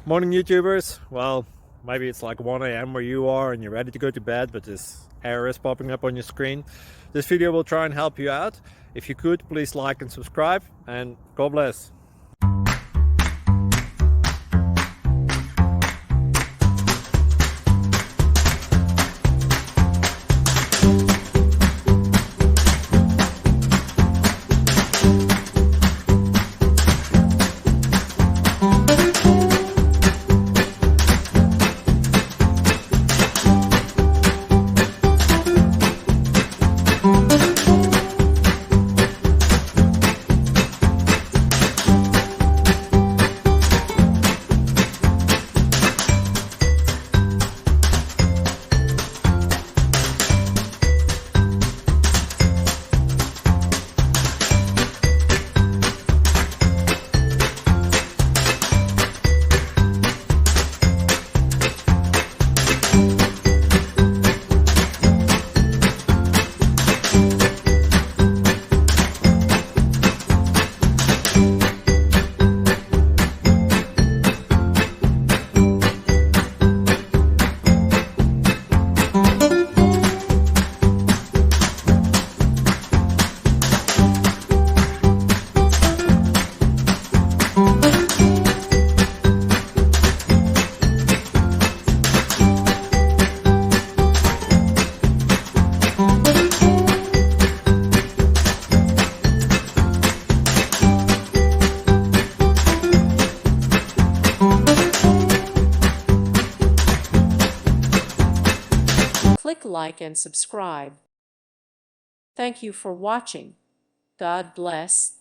Morning YouTubers. Well, maybe it's like 1 a.m. where you are and you're ready to go to bed, but this error is popping up on your screen. This video will try and help you out. If you could, please like and subscribe, and God bless. Click like and subscribe. Thank you for watching. God bless.